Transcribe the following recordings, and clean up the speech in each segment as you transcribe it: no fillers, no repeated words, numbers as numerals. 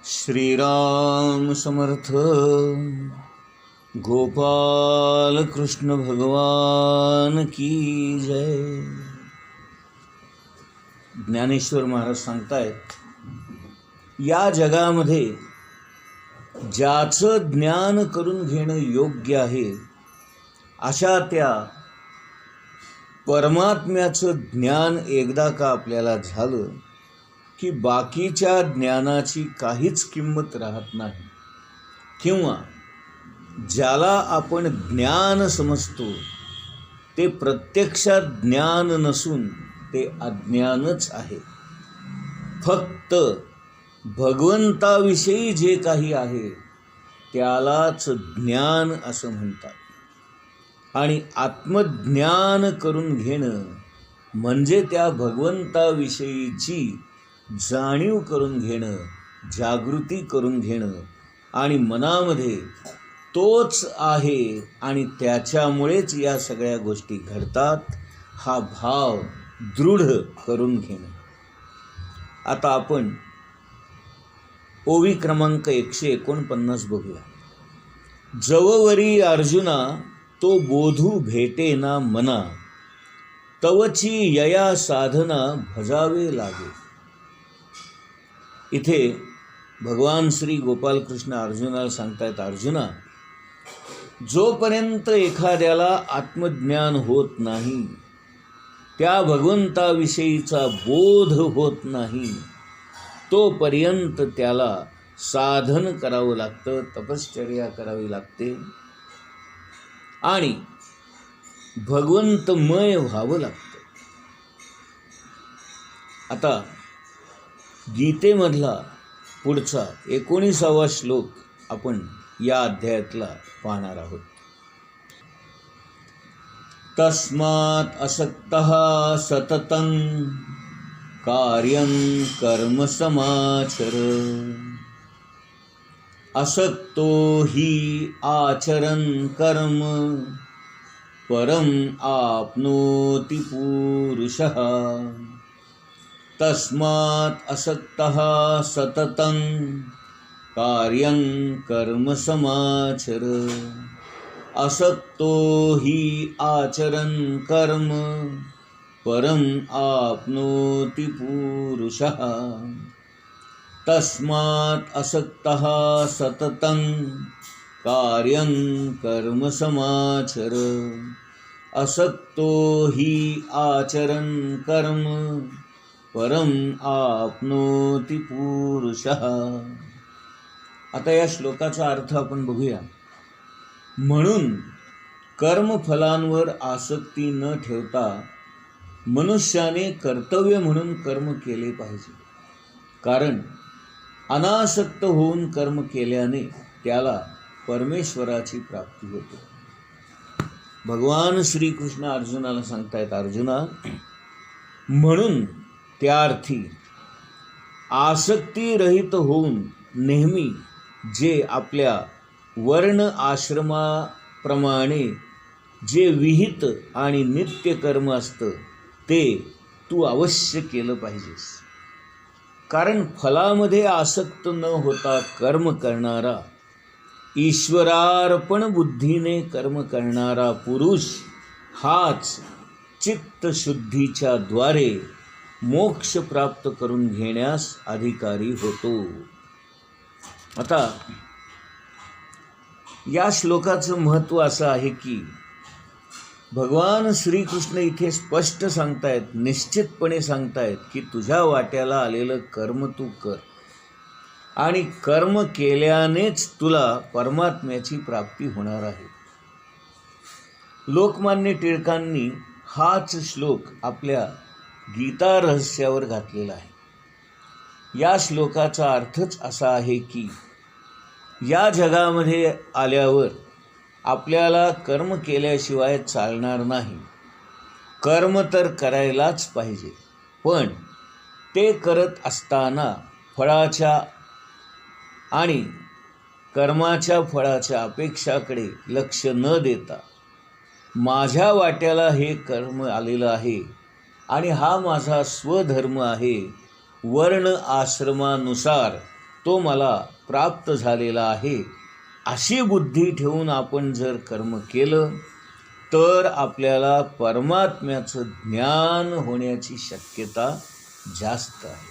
श्रीराम समर्थ. गोपाल कृष्ण भगवान की जय. ज्ञानेश्वर महाराज सांगतायत, या जगामध्ये ज्याचं ज्ञान करून घेणं योग्य आहे अशा त्या परमात्म्याचं ज्ञान एकदा का आपल्याला झालं की बाकीच्या ज्ञानाची काहीच किंमत राहत नाही. किंवा ज्याला आपण ज्ञान समजतो ते प्रत्यक्षात ज्ञान नसून ते अज्ञानच आहे. फक्त भगवंताविषयी जे काही आहे त्यालाच ज्ञान असं म्हणतात. आणि आत्मज्ञान करून घेणं म्हणजे त्या भगवंताविषयीची जाणीव करून घेणं, जागृती करून घेणं आणि मनामध्ये तोच आहे आणि त्याच्यामुळेच या सगळ्या गोष्टी घडतात हा भाव दृढ करून घेणं. आता आपण ओवी क्रमांक 149 बघूया. जववरी अर्जुना तो बोधू भेटे ना मना, तवची यया साधना भजावे लागे. इथे भगवान श्री गोपालकृष्ण अर्जुनाला सांगतायत, अर्जुना, जोपर्यंत एखाद्याला आत्मज्ञान होत नाही, त्या भगवंताविषयीचा बोध होत नाही, तोपर्यंत त्याला साधन करावं लागतं, तपश्चर्या करावी लागते आणि भगवंतमय व्हावं लागतं. आता गीतेमधला पुढचा 19वा श्लोक आपण या अध्यायातला पाहणार आहोत. तस्मात् असक्तः सततं कार्यं कर्म समाचर, असक्तो हि आचरन् कर्म परम आप्नोति पुरुषः. तस्मात् असक्तः सततं कार्यं कर्म समाचर, असक्तो हि आचरन् कर्म परम आप्नोति पुरुषः. तस्मात् असक्तः सततं कार्यं कर्म समाचर, असक्तो हि आचरन् कर्म परम आप्नोति पुरुषः. आता या श्लोकाचा अर्थ आपण बघूया. म्हणून कर्मफलांवर आसक्ती न ठेवता मनुष्याने कर्तव्य म्हणून कर्म केले पाहिजे. कारण अनासक्त होऊन कर्म केल्याने त्याला परमेश्वराची प्राप्ती होते. भगवान श्रीकृष्ण अर्जुनाला सांगतायत, अर्जुना, म्हणून त्या अर्थी आसक्तीरहित होऊन नेहमी जे आपल्या वर्ण आश्रमाप्रमाणे जे विहित आणि नित्य कर्म असतं ते तू अवश्य केलं पाहिजेस. कारण फलामध्ये आसक्त न होता कर्म करणारा, ईश्वरार्पण बुद्धीने कर्म करणारा पुरुष हाच चित्तशुद्धीच्या द्वारे मोक्ष प्राप्त करून घेण्यास अधिकारी होतो. आता या श्लोकाचं महत्त्व असं आहे की भगवान श्रीकृष्ण इथे स्पष्ट सांगतायत, निश्चितपणे सांगतायत की तुझ्या वाट्याला आलेलं कर्म तू कर आणि कर्म केल्यानेच तुला परमात्म्याची प्राप्ती होणार आहे. लोकमान्य टिळकांनी हाच श्लोक आपल्या गीता रहस्यावर घातलेला आहे. या श्लोकाचा अर्थच असा आहे की या जगामध्ये आल्यावर आपल्याला कर्म केल्याशिवाय चालणार नाही. कर्म तर करायलाच पाहिजे, पण ते करत असताना फळाच्या आणि कर्माच्या फळाच्या अपेक्षाकडे लक्ष न देता माझ्या वाट्याला हे कर्म आलेलं आहे आणि हा माझा स्वधर्म आहे, वर्ण आश्रमानुसार तो मला प्राप्त झालेला आहे, अशी बुद्धी ठेवून आपण जर कर्म केलं तर आपल्याला परमात्म्याचं ज्ञान होण्याची शक्यता जास्त आहे.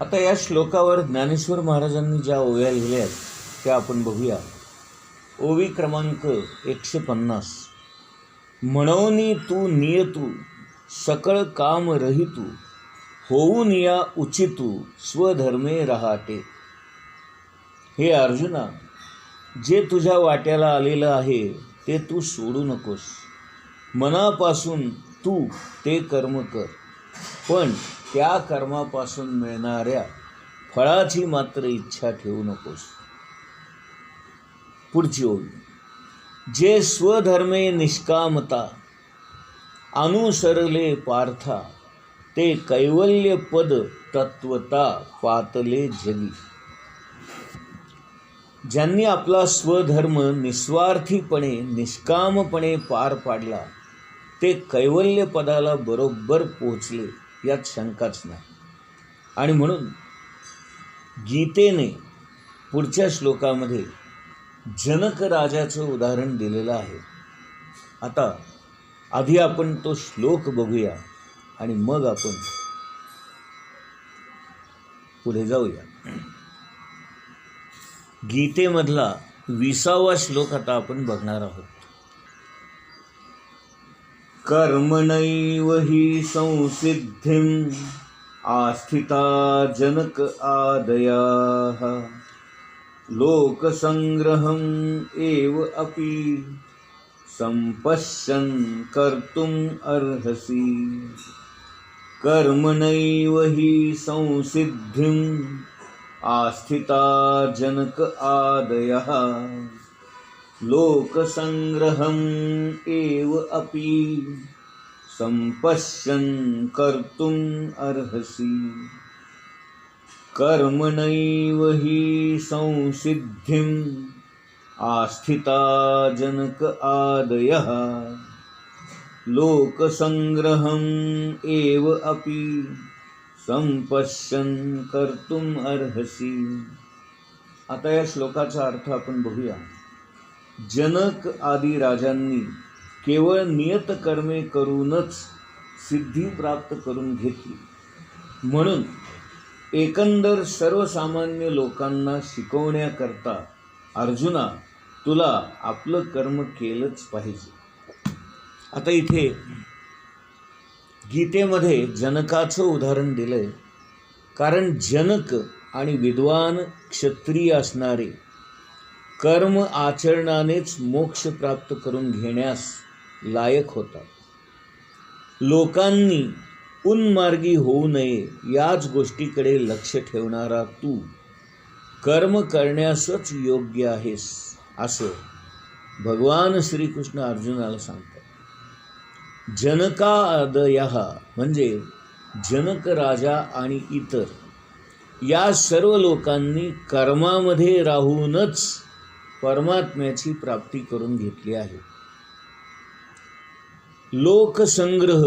आता या श्लोकावर ज्ञानेश्वर महाराजांनी ज्या ओव्या लिहिल्या आहेत त्या आपण बघूया. ओवी क्रमांक 150. म्हणोनी तू नियतू सकळ काम रहितू, होऊन या उचितू स्वधर्मे रहाटे. हे अर्जुना, जे तुझ्या वाट्याला आलेलं आहे ते तू सोडू नकोस. मनापासून तू ते कर्म कर, पण त्या कर्मापासून मिळणाऱ्या फळाची मात्र इच्छा ठेवू नकोस. पुढची ओवी. जे स्वधर्मे निष्कामता, अनुसरले पार्था, ते कैवल्य पद तत्वता पातले जगी. ज्यांनी आपला स्वधर्म निस्वार्थीपणे निष्कामपणे पार पाडला ते कैवल्य पदाला बरोबर पोहोचले, यात शंकाच नाही. आणि म्हणून गीतेने पुढच्या श्लोकामध्ये जनक राजाचं उदाहरण दिलेलं आहे. आता आधी आपण तो श्लोक बघूया आणि मग आपण पुढे जाऊया. गीतेमधला 20वा श्लोक आता आपण बघणार आहोत. कर्मणैव हि संसिद्धिं आस्थिता जनक आदयाः, लोकसंग्रहं एव अपि संपश्यन् कर्तुम् अर्हसि. कर्मणैव हि संसिद्धिं आस्थिता जनक आदयः, लोकसंग्रहं एव अपि संपश्यन् कर्तुम् अर्हसि. कर्मणैव हि संसिद्धिं आस्थिता जनक आदयः, लोकसंग्रहं एव अपि संपश्यन् कर्तुम् अर्हसि. आता या श्लोकाचा अर्थ आपण बघूया. जनक आदी राजांनी केवळ नियत कर्मे करूनच सिद्धी प्राप्त करून घेतली, म्हणून एकंदर सर्वसामान्य लोकांना शिकवण्याकरता अर्जुना, तुला आपलं कर्म केलंच पाहिजे. आता इथे गीतेमध्ये जनकाचं उदाहरण दिलंय, कारण जनक आणि विद्वान क्षत्रिय असणारे कर्म आचरणानेच मोक्ष प्राप्त करून घेण्यास लायक होतात. लोकांनी उन्मार्गी होऊ नये याच गोष्टीकडे लक्ष ठेवणारा तू कर्म करण्यासच योग्य आहेस, असं भगवान श्रीकृष्ण अर्जुनाला सांगतात. जनकादयः म्हणजे जनक राजा आणि इतर या सर्व लोकांनी कर्मामध्ये राहूनच परमात्म्याची प्राप्ती करून घेतली आहे. लोकसंग्रह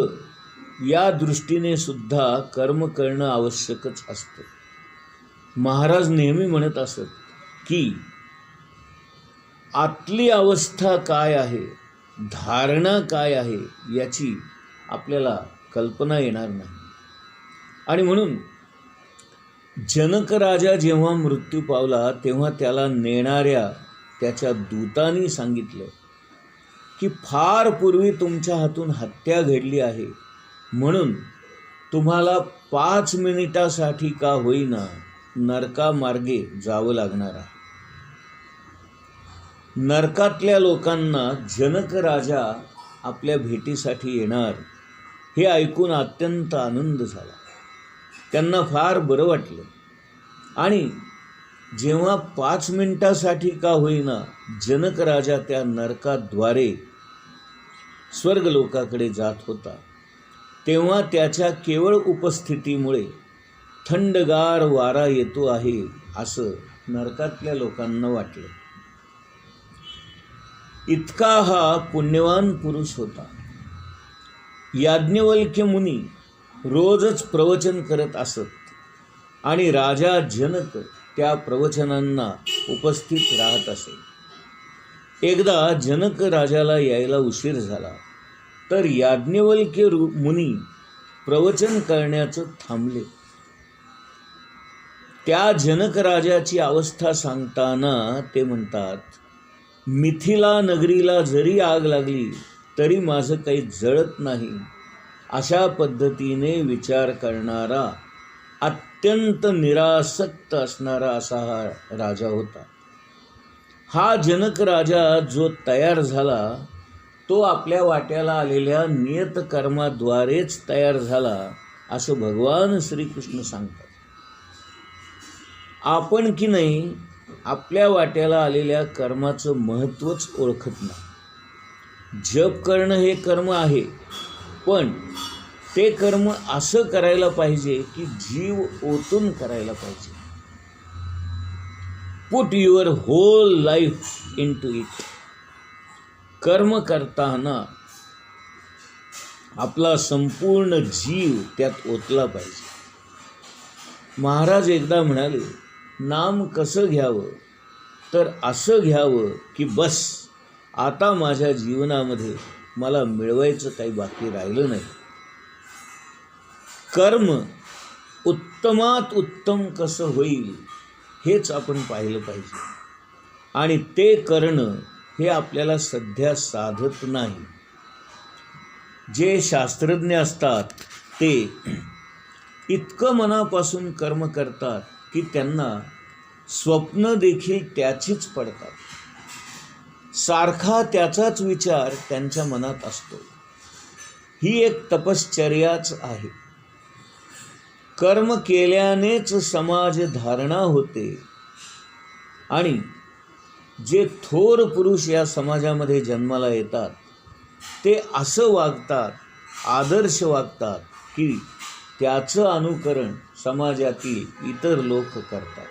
या दृष्टीने सुद्धा कर्म करणं आवश्यकच असतं. महाराज नेहमी म्हणत असत की आतली अवस्था काय आहे, धारणा काय आहे याची आपल्याला कल्पना येणार नाही. आणि म्हणून जनक राजा जेव्हा मृत्यू पावला तेव्हा त्याला नेणाऱ्या त्याच्या दूतांनी सांगितलं की फार पूर्वी तुमच्या हातून हत्या घडली आहे, म्हणून तुम्हाला 5 मिनिटासाठी का होईना नरकामार्गे जावं लागणार आहे. नरकातल्या लोकांना जनक राजा आपल्या भेटीसाठी येणार हे ऐकून अत्यंत आनंद झाला. त्यांना फार बरं वाटलं आणि जेव्हा 5 मिनिटासाठी का होईना जनक राजा त्या नरकाद्वारे स्वर्गलोकाकडे जात होता, तेव्हा त्याच्या केवळ उपस्थितीमुळे थंडगार वारा येतो आहे असं नरकातल्या लोकांना वाटलं. इतका हा पुण्यवान पुरुष होता. याज्ञवल्क्य मुनी रोजच प्रवचन करत असत आणि राजा जनक त्या प्रवचनांना उपस्थित राहत असे. एकदा जनक राजाला यायला उशीर झाला तर याज्ञवल्क्य मुनी प्रवचन करण्याचं थांबले. त्या जनक राजाची अवस्था सांगताना ते म्हणतात, मिथिला नगरीला जरी आग लागली तरी माझं काही जळत नाही, अशा पद्धतीने विचार करणारा, अत्यंत निरासक्त असणारा असा हा राजा होता. हा जनक राजा जो तयार झाला तो आपल्या वाट्याला आलेल्या नियतकर्माद्वारेच तयार झाला, असं भगवान श्रीकृष्ण सांगतात. आपण की नाही आपल्या वाट्याला आलेल्या कर्माचं महत्त्वच ओळखत नाही. जप करणं हे कर्म आहे, पण ते कर्म असं करायला पाहिजे की जीव ओतून करायला पाहिजे. Put your whole life into it. कर्म करताना आपला संपूर्ण जीव त्यात ओतला पाहिजे. महाराज एकदा म्हणाले, नाम कसं घ्यावं तर असं घ्यावं की बस आता माझ्या जीवनामध्ये मला मिळवायचं काही बाकी राहिलं नाही. कर्म उत्तमात उत्तम कसं होईल हेच आपण पाहिलं पाहिजे, आणि ते करणं हे आपल्याला सध्या साधत नाही. जे शास्त्रज्ञ असतात ते इतकं मनापासून कर्म करतात की त्यांना स्वप्न देखील त्याचीच पडतात. सारखा त्याचाच विचार त्यांच्या मनात असतो. ही एक तपश्चर्याच आहे. कर्म केल्यानेच समाज धारणा होते आणि जे थोर पुरुष या समाजामध्ये जन्माला येतात ते असं वागतात, आदर्श वागतात की त्याचं अनुकरण समाजातील इतर लोक करतात.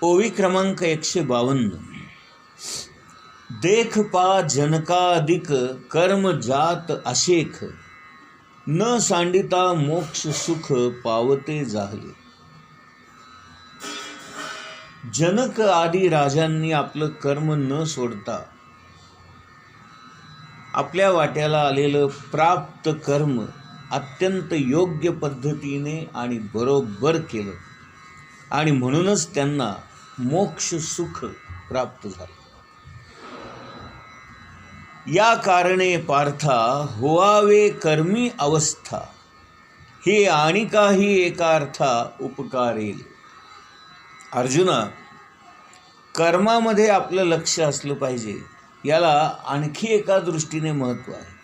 ओवी क्रमांक 152. देख पा जनकाधिक कर्म जात अशेख, न सांडिता मोक्ष सुख पावते जाहले. जनक आदी राजांनी आपलं कर्म न सोडता आपल्या वाट्याला आलेलं प्राप्त कर्म अत्यंत योग्य पद्धतीने आणि बरोबर केलं, आणि म्हणूनच त्यांना मोक्ष सुख प्राप्त झालं. या कारणे पार्था होवावे कर्मी अवस्था, हे आणि काही एकार्था उपकारेल. अर्जुना, कर्मामध्ये आपलं लक्ष असलं पाहिजे. याला आणखी एका दृष्टीने महत्त्व आहे.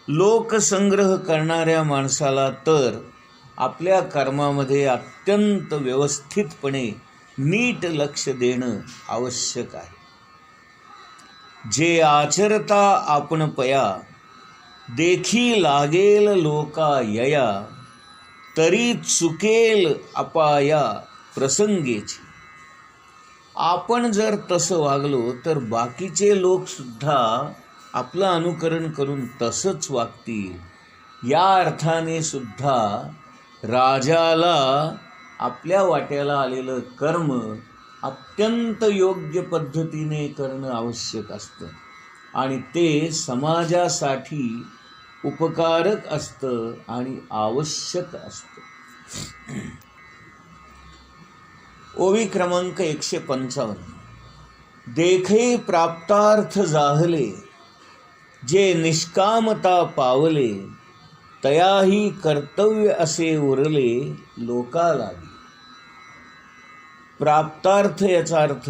लोकसंग्रह करणाऱ्या माणसाला तर आपल्या कर्मामध्ये अत्यंत व्यवस्थितपणे नीट लक्ष देणं आवश्यक आहे. जे आचरता आपण पया, देखी लागेल लोका यया, तरी चुकेल अपाया प्रसंगेची. आपण जर तसं वागलो तर बाकीचे लोकसुद्धा आपलं अनुकरण करून तसंच वागतील. या अर्थाने सुद्धा राजाला आपल्या वाट्याला आलेलं कर्म अत्यंत योग्य पद्धतीने करणं आवश्यक असतं, आणि ते समाजासाठी उपकारक असतं आणि आवश्यक असतं. ओवी क्रमांक 155. देखे प्राप्तार्थ जाहले, जे निष्कामता पावले, तयाही कर्तव्य असे उरले लोका लागी. प्राप्तार्थ याचा अर्थ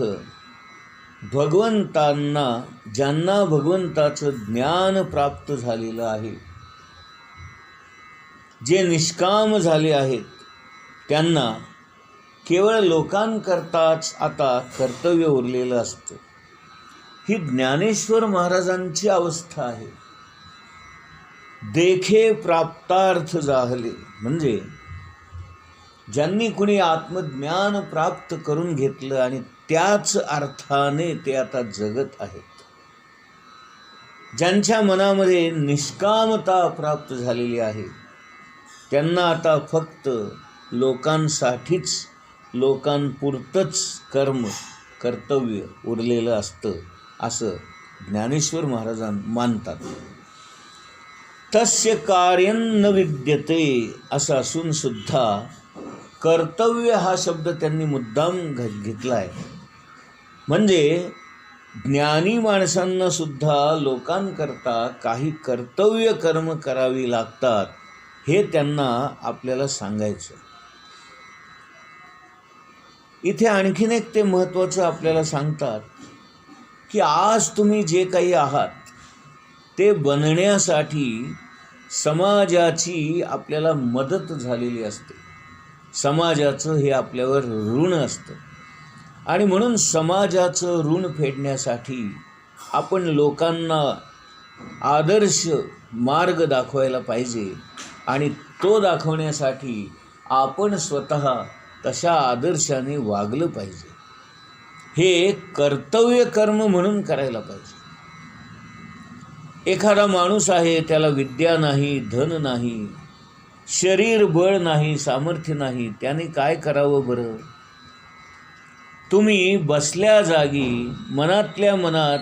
भगवंतांना, ज्यांना भगवंताचं ज्ञान प्राप्त झालेलं आहे, जे निष्काम झाले आहेत, त्यांना केवळ लोकांकरताच आता कर्तव्य उरलेलं असतं. ही ज्ञानेश्वर महाराजांची अवस्था आहे. देखे प्राप्तार्थ जाहले म्हणजे ज्यांनी कुणी आत्मज्ञान प्राप्त करून घेतलं आणि त्याच अर्थाने ते आता जगत आहेत. ज्यांच्या मनामध्ये निष्कामता प्राप्त झालेली आहे त्यांना आता फक्त लोकांसाठीच, लोकांपुरतंच कर्तव्य उरलेलं असतं असं ज्ञानेश्वर महाराज मानतात. तस्य कार्यं न विद्यते असं असून सुद्धा कर्तव्य हा शब्द त्यांनी मुद्दाम घेतला आहे. म्हणजे ज्ञानी माणसांना सुद्धा लोकांकरता काही कर्तव्य कर्म करावी लागतात हे त्यांना आपल्याला सांगायचं. इथे आणखीन एक ते महत्त्वाचं आपल्याला सांगतात की आज तुम्ही जे काही आहात ते बनण्यासाठी समाजाची आपल्याला मदत झालेली असते. समाजाचं हे आपल्यावर ऋण असतं आणि म्हणून समाजाचं ऋण फेडण्यासाठी आपण लोकांना आदर्श मार्ग दाखवायला पाहिजे आणि तो दाखवण्यासाठी आपण स्वतः तशा आदर्शाने वागलं पाहिजे. हे कर्तव्य कर्म म्हणून करायला पाहिजे. एखादा माणूस आहे, त्याला विद्या नाही, धन नाही, शरीर बळ नाही, सामर्थ्य नाही, त्याने काय करावं बरं? तुम्ही बसल्या जागी मनातल्या मनात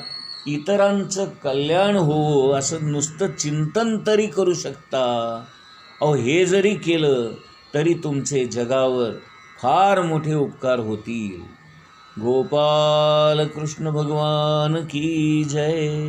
इतरांचं कल्याण होवो असं नुसतं चिंतन तरी करू शकता. अहो, हे जरी केलं तरी तुमचे जगावर फार मोठे उपकार होतील. गोपाल कृष्ण भगवान की जय.